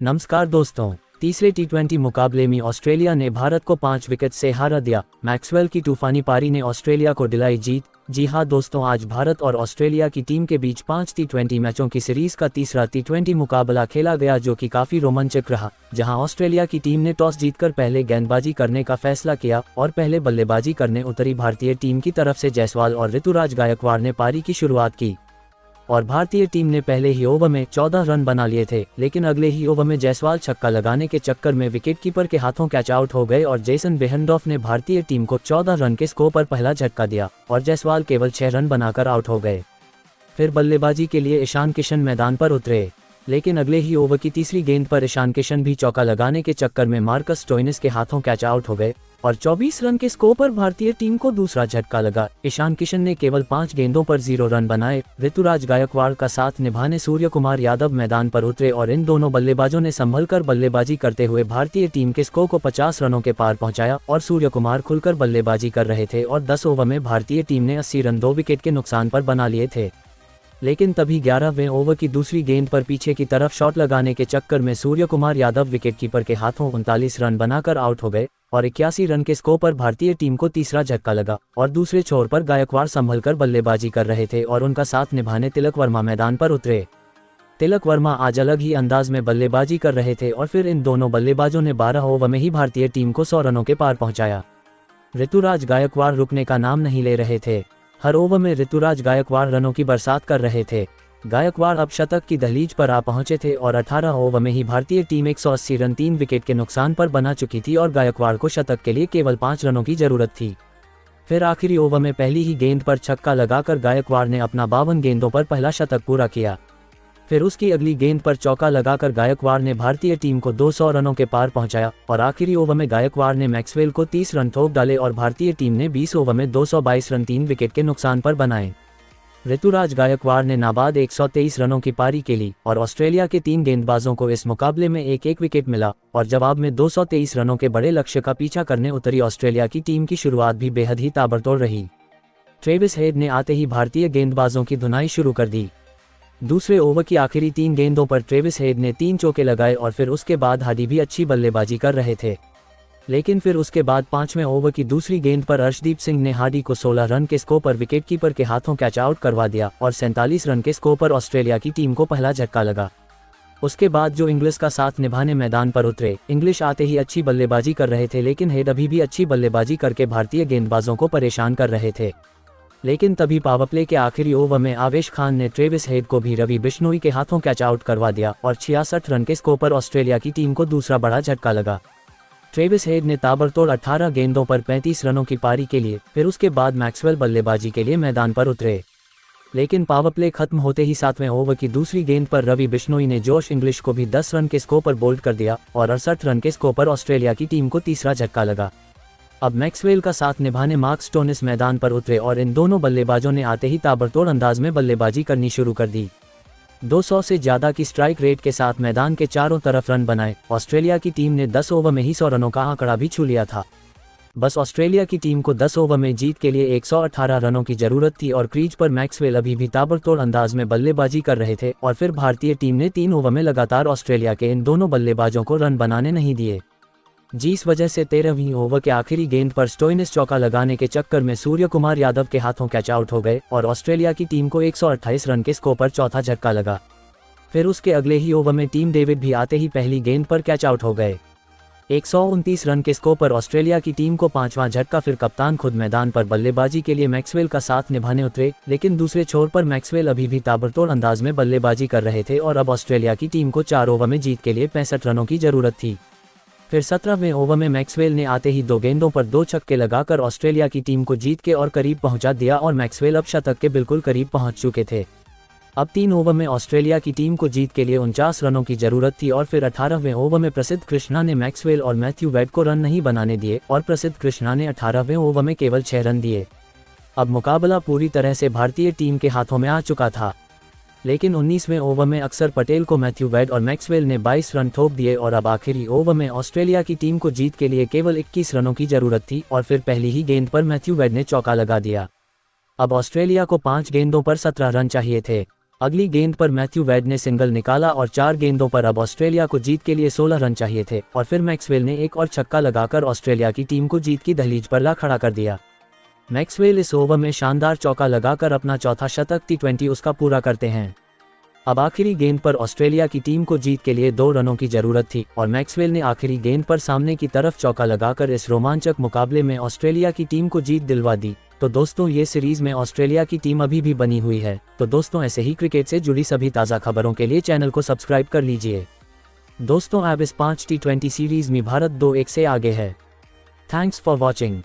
नमस्कार दोस्तों। तीसरे टी20 मुकाबले में ऑस्ट्रेलिया ने भारत को 5 विकेट से हरा दिया। मैक्सवेल की तूफानी पारी ने ऑस्ट्रेलिया को दिलाई जीत। जी हां दोस्तों, आज भारत और ऑस्ट्रेलिया की टीम के बीच 5 टी20 मैचों की सीरीज का तीसरा टी20 मुकाबला खेला गया, जो कि काफी रोमांचक रहा। जहां ऑस्ट्रेलिया की टीम ने टॉस जीतकर पहले गेंदबाजी करने का फैसला किया और पहले बल्लेबाजी करने उतरी भारतीय टीम की तरफ से जायसवाल और ऋतुराज गायकवाड़ ने पारी की शुरुआत की और भारतीय टीम ने पहले ही ओवर में 14 रन बना लिए थे, लेकिन अगले ही ओवर में जायसवाल छक्का लगाने के चक्कर में विकेटकीपर के हाथों कैच आउट हो गए और जेसन बेहनडॉफ ने भारतीय टीम को 14 रन के स्कोर पर पहला झटका दिया और जायसवाल केवल 6 रन बनाकर आउट हो गए। फिर बल्लेबाजी के लिए ईशान किशन मैदान पर उतरे, लेकिन अगले ही ओवर की तीसरी गेंद पर ईशान किशन भी चौका लगाने के चक्कर में मार्कस स्टोइनिस के हाथों कैच आउट हो गए और 24 रन के स्कोर पर भारतीय टीम को दूसरा झटका लगा। ईशान किशन ने केवल 5 गेंदों पर 0 रन बनाए। ऋतुराज गायकवाड़ का साथ निभाने सूर्य कुमार यादव मैदान पर उतरे और इन दोनों बल्लेबाजों ने संभलकर बल्लेबाजी करते हुए भारतीय टीम के स्कोर को 50 रनों के पार पहुंचाया और सूर्य कुमार खुलकर बल्लेबाजी कर रहे थे और 10 ओवर में भारतीय टीम ने 80 रन 2 विकेट के नुकसान पर बना लिए थे। लेकिन तभी 11वें ओवर की दूसरी गेंद पर पीछे की तरफ शॉट लगाने के चक्कर में सूर्य कुमार यादव विकेटकीपर के हाथों 39 रन बनाकर आउट हो गए और 81 रन के स्कोर पर भारतीय टीम को तीसरा झटका लगा और दूसरे छोर पर गायकवाड़ संभलकर बल्लेबाजी कर रहे थे और उनका साथ निभाने तिलक वर्मा मैदान पर उतरे। तिलक वर्मा आज अलग ही अंदाज में बल्लेबाजी कर रहे थे और फिर इन दोनों बल्लेबाजों ने 12 ओवर में ही भारतीय टीम को 100 रनों के पार पहुंचाया। ऋतुराज गायकवाड़ रुकने का नाम नहीं ले रहे थे। हर ओवर में ऋतुराज गायकवाड़ रनों की बरसात कर रहे थे। गायकवाड़ अब शतक की दहलीज पर आ पहुंचे थे और 18 ओवर में ही भारतीय टीम 180 रन 3 विकेट के नुकसान पर बना चुकी थी और गायकवाड़ को शतक के लिए केवल 5 रनों की जरूरत थी। फिर आखिरी ओवर में पहली ही गेंद पर छक्का लगाकर गायकवाड़ ने अपना 52 गेंदों पर पहला शतक पूरा किया। फिर उसकी अगली गेंद पर चौका लगाकर गायकवाड़ ने भारतीय टीम को 200 रनों के पार पहुंचाया और आखिरी ओवर में गायकवाड़ ने मैक्सवेल को 30 रन ठोक डाले और भारतीय टीम ने 20 ओवर में 222 रन 3 विकेट के नुकसान पर बनाए। ऋतुराज गायकवाड़ ने नाबाद 123 रनों की पारी खेली और ऑस्ट्रेलिया के 3 गेंदबाजों को इस मुकाबले में एक एक विकेट मिला और जवाब में 223 रनों के बड़े लक्ष्य का पीछा करने उतरी ऑस्ट्रेलिया की टीम की शुरुआत भी बेहद ही ताबड़तोड़ रही। ट्रेविस हेड ने आते ही भारतीय गेंदबाजों की धुनाई शुरू कर दी। दूसरे ओवर की आखिरी 3 गेंदों पर ट्रेविस हेड ने 3 चौके लगाए और फिर उसके बाद हार्डी भी अच्छी बल्लेबाजी कर रहे थे, लेकिन फिर उसके बाद 5वें ओवर की दूसरी गेंद पर अर्शदीप सिंह ने हार्डी को 16 रन के स्कोर पर विकेटकीपर के हाथों कैच आउट करवा दिया और 47 रन के स्कोर पर ऑस्ट्रेलिया की टीम को पहला झटका लगा। उसके बाद जो इंग्लिश का साथ निभाने मैदान पर उतरे, इंग्लिश आते ही अच्छी बल्लेबाजी कर रहे थे, लेकिन हेड अभी भी अच्छी बल्लेबाजी करके भारतीय गेंदबाजों को परेशान कर रहे थे। लेकिन तभी पावरप्ले के आखिरी ओवर में आवेश खान ने ट्रेविस हेड को भी रवि बिश्नोई के हाथों कैच आउट करवा दिया और 66 रन के स्कोर पर ऑस्ट्रेलिया की टीम को दूसरा बड़ा झटका लगा। ट्रेविस हेड ने ताबड़तोड़ 18 गेंदों पर 35 रनों की पारी के लिए फिर उसके बाद मैक्सवेल बल्लेबाजी के लिए मैदान पर उतरे, लेकिन पावरप्ले खत्म होते ही 7वें ओवर की दूसरी गेंद पर रवि बिश्नोई ने जोश इंग्लिश को भी 10 रन के स्कोर पर बोल्ड कर दिया और 68 रन के स्कोर पर ऑस्ट्रेलिया की टीम को तीसरा झटका लगा। अब मैक्सवेल का साथ निभाने मार्कस स्टोइनिस मैदान पर उतरे और इन दोनों बल्लेबाजों ने आते ही ताबड़तोड़ अंदाज में बल्लेबाजी करनी शुरू कर दी। 200 से ज्यादा की स्ट्राइक रेट के साथ मैदान के चारों तरफ रन बनाए। ऑस्ट्रेलिया की टीम ने 10 ओवर में ही 100 रनों का आंकड़ा भी छू लिया था। बस ऑस्ट्रेलिया की टीम को 10 ओवर में जीत के लिए 118 रनों की जरूरत थी और क्रीज पर मैक्सवेल अभी भी ताबड़तोड़ अंदाज में बल्लेबाजी कर रहे थे और फिर भारतीय टीम ने 3 ओवर में लगातार ऑस्ट्रेलिया के इन दोनों बल्लेबाजों को रन बनाने नहीं दिए। जिस वजह से 13वीं ओवर के आखिरी गेंद पर स्टोइनिस चौका लगाने के चक्कर में सूर्य कुमार यादव के हाथों कैच आउट हो गए और ऑस्ट्रेलिया की टीम को 128 रन के स्कोर पर चौथा झटका लगा। फिर उसके अगले ही ओवर में टीम डेविड भी आते ही पहली गेंद पर कैच आउट हो गए। 129 रन के स्कोर पर ऑस्ट्रेलिया की टीम को 5वां झटका। फिर कप्तान खुद मैदान पर बल्लेबाजी के लिए मैक्सवेल का साथ निभाने उतरे, लेकिन दूसरे छोर पर मैक्सवेल अभी भी ताबड़तोड़ अंदाज में बल्लेबाजी कर रहे थे और अब ऑस्ट्रेलिया की टीम को 4 ओवर में जीत के लिए 65 रनों की जरूरत थी। फिर 17वें ओवर में मैक्सवेल ने आते ही 2 गेंदों पर 2 छक्के लगाकर ऑस्ट्रेलिया की टीम को जीत के और करीब पहुंचा दिया और मैक्सवेल अब शतक के बिल्कुल करीब पहुंच चुके थे। अब 3 ओवर में ऑस्ट्रेलिया की टीम को जीत के लिए 49 रनों की जरूरत थी और फिर 18वें ओवर में प्रसिद्ध कृष्णा ने मैक्सवेल और मैथ्यू वेड को रन नहीं बनाने दिए और प्रसिद्ध कृष्णा ने 18वें ओवर में केवल 6 रन दिए। अब मुकाबला पूरी तरह से भारतीय टीम के हाथों में आ चुका था, लेकिन 19वें ओवर में अक्षर पटेल को मैथ्यू वेड और मैक्सवेल ने 22 रन ठोक दिए और अब आखिरी ओवर में ऑस्ट्रेलिया की टीम को जीत के लिए केवल 21 रनों की जरूरत थी और फिर पहली ही गेंद पर मैथ्यू वेड ने चौका लगा दिया। अब ऑस्ट्रेलिया को 5 गेंदों पर 17 रन चाहिए थे। अगली गेंद पर मैथ्यू वेड ने सिंगल निकाला और 4 गेंदों पर अब ऑस्ट्रेलिया को जीत के लिए 16 रन चाहिए थे और फिर मैक्सवेल ने एक और छक्का लगाकर ऑस्ट्रेलिया की टीम को जीत की दहलीज पर ला खड़ा कर दिया। मैक्सवेल इस ओवर में शानदार चौका लगाकर अपना चौथा शतक T20 उसका पूरा करते हैं। अब आखिरी गेंद पर ऑस्ट्रेलिया की टीम को जीत के लिए 2 रनों की जरूरत थी और मैक्सवेल ने आखिरी गेंद पर सामने की तरफ चौका लगाकर इस रोमांचक मुकाबले में ऑस्ट्रेलिया की टीम को जीत दिलवा दी। तो दोस्तों, ये सीरीज में ऑस्ट्रेलिया की टीम अभी भी बनी हुई है। तो दोस्तों, ऐसे ही क्रिकेट से जुड़ी सभी ताज़ा खबरों के लिए चैनल को सब्सक्राइब कर लीजिए। दोस्तों, अब इस 5 T20 सीरीज में भारत 2-1 से आगे है। Thanks for watching.